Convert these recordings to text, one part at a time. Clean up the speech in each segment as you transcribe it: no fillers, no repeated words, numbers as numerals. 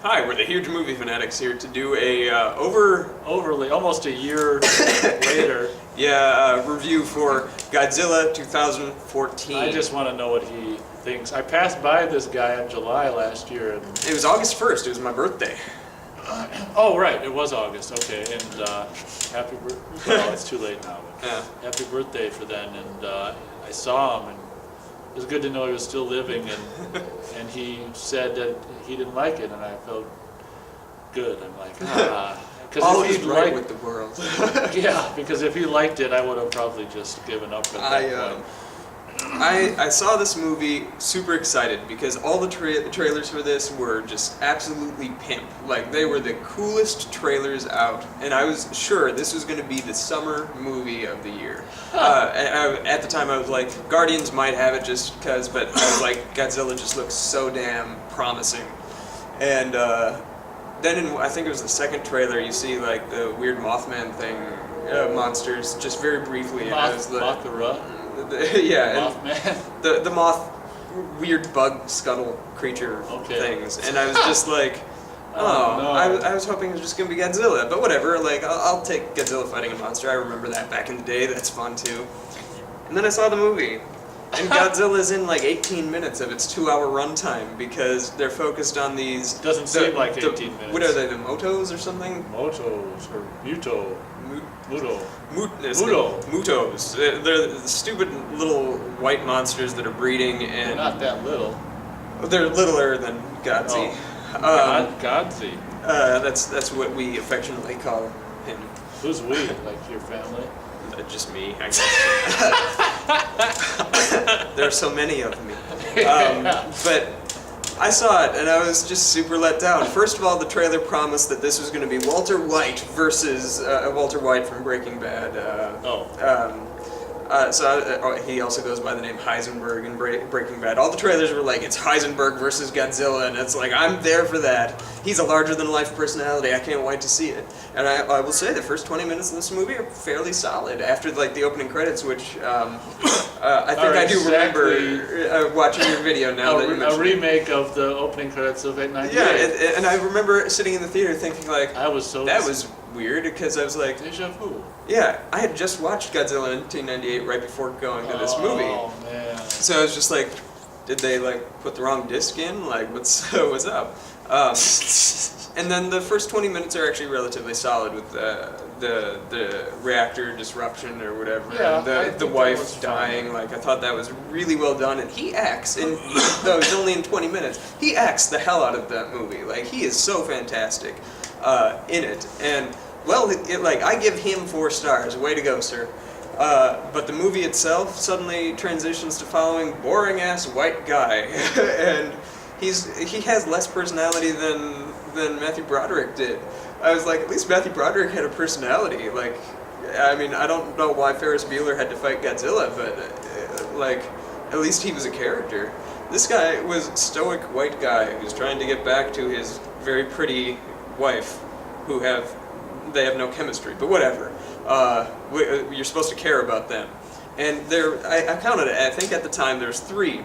Hi, we're the Huge Movie Fanatics here to do a Overly, almost a year later. review for Godzilla 2014. I just want to know what he thinks. I passed by this guy in July last year, and It was August 1st. It was my birthday. oh right, it was August. Okay, and happy birthday. Well, it's too late now. But Yeah. happy birthday for then. And I saw him, and it was good to know he was still living. And he said that he didn't like it, and I felt good. I'm like, All if is he'd right liked, with the world. yeah, because if he liked it, I would have probably just given up at that point. I saw this movie super excited because all the trailers for this were just absolutely pimp. Like, they were the coolest trailers out, and I was sure this was going to be the summer movie of the year. At the time I was like, Guardians might have it just because, but I was like, Godzilla just looks so damn promising. And then I think it was the second trailer, you see like the weird Mothman thing, monsters, just very briefly. And I was like, Mothra? yeah, Mothman? and the moth, weird bug scuttle creature things, and I was just like, oh, no. I was hoping it was just gonna be Godzilla, but whatever. Like, I'll take Godzilla fighting a monster. I remember that back in the day. That's fun too. And then I saw the movie, and Godzilla's in like 18 minutes of its 2-hour runtime because they're focused on these. Doesn't seem like 18 minutes. What are they? The Motos or something? Motos or Muto. Muto. Mutos. They're the stupid little white monsters that are breeding, and Not that little. they're littler than Godzilla. Godsey. That's what we affectionately call him. Who's we? Like your family? Just me, I guess. There are so many of me. But I saw it, and I was just super let down. First of all, the trailer promised that this was going to be Walter White versus Walter White from Breaking Bad. He also goes by the name Heisenberg in Breaking Bad. All the trailers were like, it's Heisenberg versus Godzilla, and it's like, I'm there for that. He's a larger-than-life personality. I can't wait to see it. And I will say, the first 20 minutes of this movie are fairly solid. After like the opening credits, which I think I do remember watching your video now that you mentioned a remake of the opening credits of 898. Yeah, and I remember sitting in the theater thinking like, that was weird, because I was like, déjà vu. yeah, I had just watched Godzilla in 1998 right before going to this movie. Oh man! So I was just like, did they like put the wrong disc in? Like, what's up? And then the first 20 minutes are actually relatively solid with the reactor disruption or whatever. Yeah, and the wife dying. Like, I thought that was really well done, and he acts. Though it's only in 20 minutes, he acts the hell out of that movie. Like, he is so fantastic in it. And well, I give him 4 stars. Way to go, sir. But the movie itself suddenly transitions to following boring-ass white guy, and he has less personality than Matthew Broderick did. I was like, at least Matthew Broderick had a personality. Like, I mean, I don't know why Ferris Bueller had to fight Godzilla, but like, at least he was a character. This guy was a stoic white guy who's trying to get back to his very pretty wife, they have no chemistry, but whatever. You're supposed to care about them. And I counted it, I think at the time there's three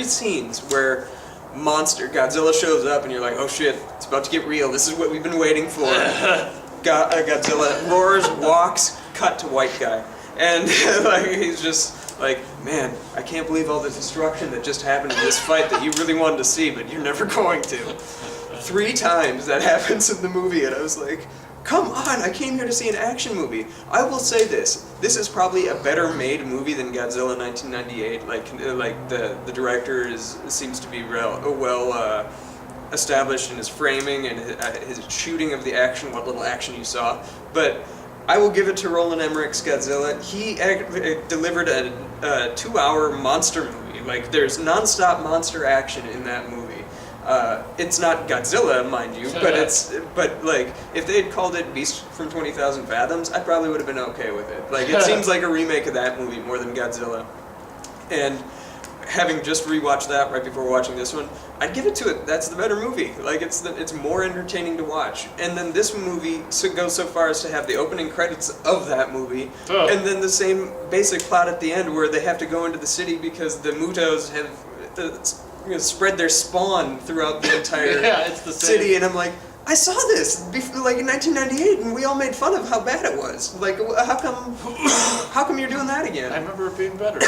scenes where Godzilla shows up and you're like, oh shit, it's about to get real, this is what we've been waiting for. Godzilla roars, walks, cut to white guy. And like, he's just like, man, I can't believe all the destruction that just happened in this fight that you really wanted to see, but you're never going to. 3 times that happens in the movie, and I was like, come on, I came here to see an action movie. I will say this is probably a better made movie than Godzilla 1998. Like the director seems to be well established in his framing and his shooting of the action, what little action you saw. But I will give it to Roland Emmerich's Godzilla. He delivered a 2-hour monster movie. Like, there's non-stop monster action in that movie. It's not Godzilla, mind you, but like, if they had called it Beast from 20,000 Fathoms, I probably would have been okay with it. Like, it seems like a remake of that movie more than Godzilla. And having just rewatched that right before watching this one, I'd give it to it. That's the better movie. Like, it's more entertaining to watch. And then this movie goes so far as to have the opening credits of that movie, and then the same basic plot at the end where they have to go into the city because the Mutos have spread their spawn throughout the entire Yeah, it's the same. city, and I'm like, I saw this like in 1998, and we all made fun of how bad it was. Like, how come you're doing that I again? remember it being better.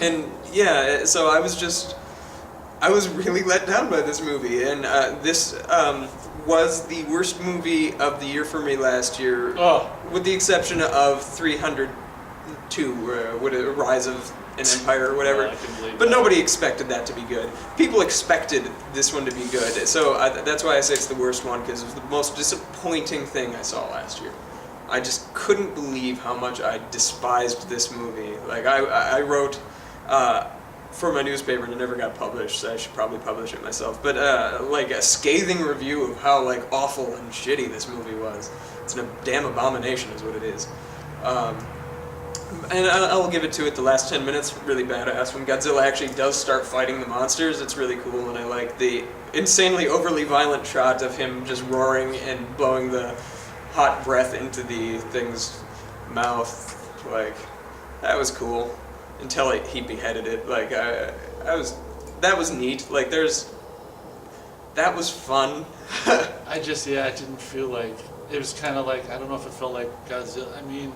And yeah, so I was really let down by this movie, and this was the worst movie of the year for me last year, Oh, with the exception of 302, with a Rise of an Empire or whatever. I can believe But that. nobody expected that to be good. People expected this one to be good, so that's why I say it's the worst one, because it was the most disappointing thing I saw last year. I just couldn't believe how much I despised this movie. Like, I wrote for my newspaper, and it never got published, so I should probably publish it myself, but like a scathing review of how like awful and shitty this movie was. It's a damn abomination is what it is. And I'll give it to it, the last 10 minutes, really badass. When Godzilla actually does start fighting the monsters, it's really cool, and I like the insanely overly violent shot of him just roaring and blowing the hot breath into the thing's mouth. Like, that was cool. Until he beheaded it. Like, that was neat. Like, that was fun. I didn't feel like, it was kind of like, I don't know if it felt like Godzilla. I mean,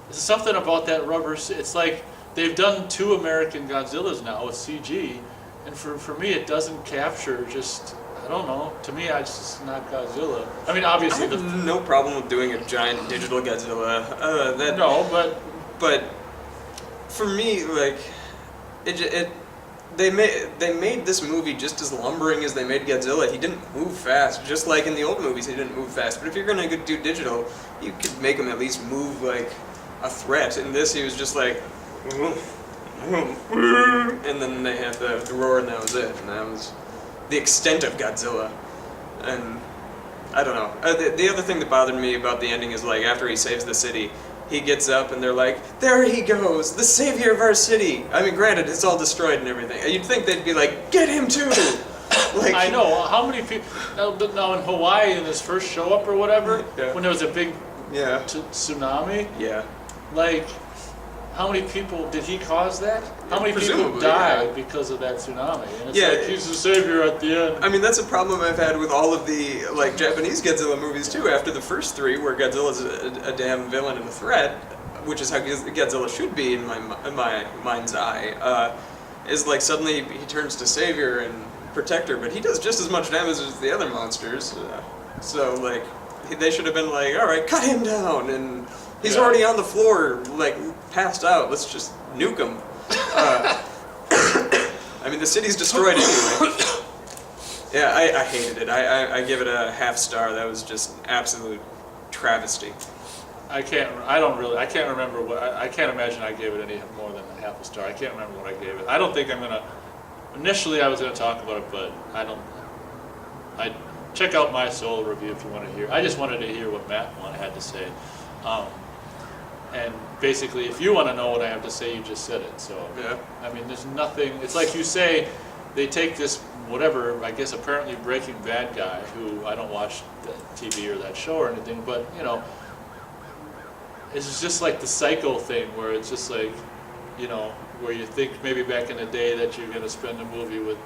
there's something about that rubber, it's like, they've done 2 American Godzillas now with CG, and for me it doesn't capture just, I don't know, to me it's just not Godzilla. I mean, I obviously have no problem with doing a giant digital Godzilla. But for me, like, they made this movie just as lumbering as they made Godzilla. He didn't move fast, just like in the old movies. He didn't move fast. But if you're gonna do digital, you could make him at least move like a threat. In this, he was just like, and then they had the roar, and that was it. And that was the extent of Godzilla. And I don't know. The other thing that bothered me about the ending is, like, after he saves the city, he gets up and they're like, there he goes, the savior of our city. I mean, granted, it's all destroyed and everything. You'd think they'd be like, get him too. Like, I know, how many people, now in Hawaii in this first show up or whatever, Yeah. when there was a big Yeah. tsunami, Yeah. like, how many people, did he cause that? How many people Presumably, died yeah. because of that tsunami? And it's Yeah. like, he's the savior at the end. I mean, that's a problem I've had with all of the, like, Japanese Godzilla movies, too, after the first 3, where Godzilla's a damn villain and a threat, which is how Godzilla should be in my mind's eye, is, like, suddenly he turns to savior and protector, but he does just as much damage as the other monsters, so, like, they should have been like, alright, cut him down, and he's Yeah. already on the floor, like, passed out, let's just nuke him. I mean, the city's destroyed anyway. Yeah, I hated it. I give it a half star. That was just absolute travesty. I can't remember what, I can't imagine I gave it any more than a half a star. I can't remember what I gave it. I don't think I'm gonna, initially I was gonna talk about it, but I check out my solo review if you want to hear. I just wanted to hear what Matt had to say. And basically, if you want to know what I have to say, you just said it. So, Yeah. I mean, there's nothing, it's like you say, they take this, whatever, I guess apparently Breaking Bad guy, who I don't watch the TV or that show or anything, but, you know, it's just like the Psycho thing, where it's just like, you know, where you think maybe back in the day that you're going to spend a movie with,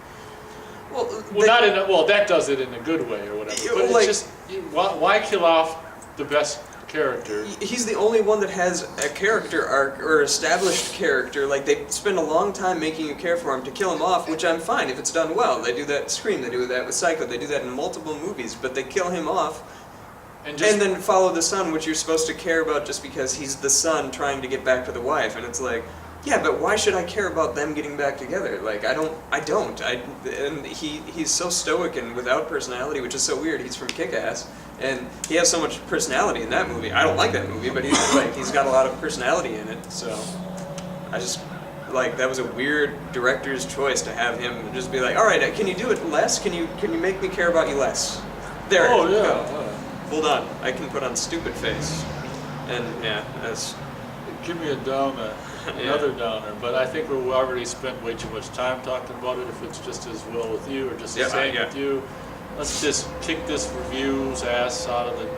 Well, well, that does it in a good way or whatever, Yeah, but like- it's just, why kill off the best character? he's the only one that has a character arc or established character. Like, they spend a long time making you care for him to kill him off, which I'm fine if it's done well. They do that in Scream, they do that with Psycho, they do that in multiple movies, but they kill him off And just, and then follow the son, which you're supposed to care about just because he's the son trying to get back to the wife. And it's like, yeah, but why should I care about them getting back together? Like, I don't. And he's so stoic and without personality, which is so weird. He's from Kick-Ass, and he has so much personality in that movie. I don't like that movie, but he's got a lot of personality in it. So I just, like, that was a weird director's choice to have him just be like, all right, can you do it less? Can you make me care about you less? There. oh you yeah, go. Hold on, I can put on stupid face. And yeah, that's give me a downer, another downer. But I think we've already spent way too much time talking about it. If it's just as well with you or just the same with you, let's just kick this review's ass out of the.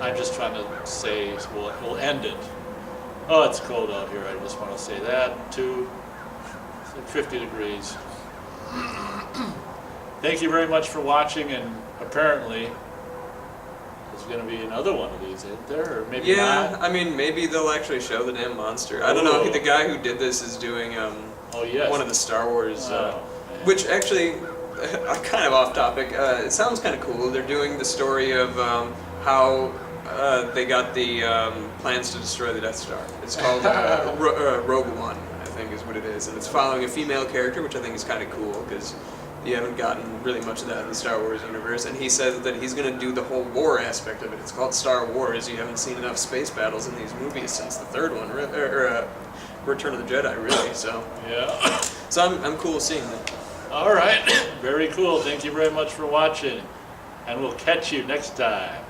I'm just trying to say we'll end it. Oh, it's cold out here. I just want to say that too. at 50 degrees. Thank you very much for watching, and apparently there's going to be another one of these, isn't there? Or maybe Yeah, not. I mean, maybe they'll actually show the damn monster. I don't know. Ooh. The guy who did this is doing Oh, yes. one of the Star Wars, Oh, man. which actually, kind of off topic. It sounds kind of cool. They're doing the story of how they got the plans to destroy the Death Star. It's called Rogue One, I think is what it is, and it's following a female character, which I think is kind of cool because you haven't gotten really much of that in the Star Wars universe. And he says that he's going to do the whole war aspect of it. It's called Star Wars. You haven't seen enough space battles in these movies since the third one, or Return of the Jedi, really. So Yeah. so I'm cool seeing that. All right. Very cool. Thank you very much for watching, and we'll catch you next time.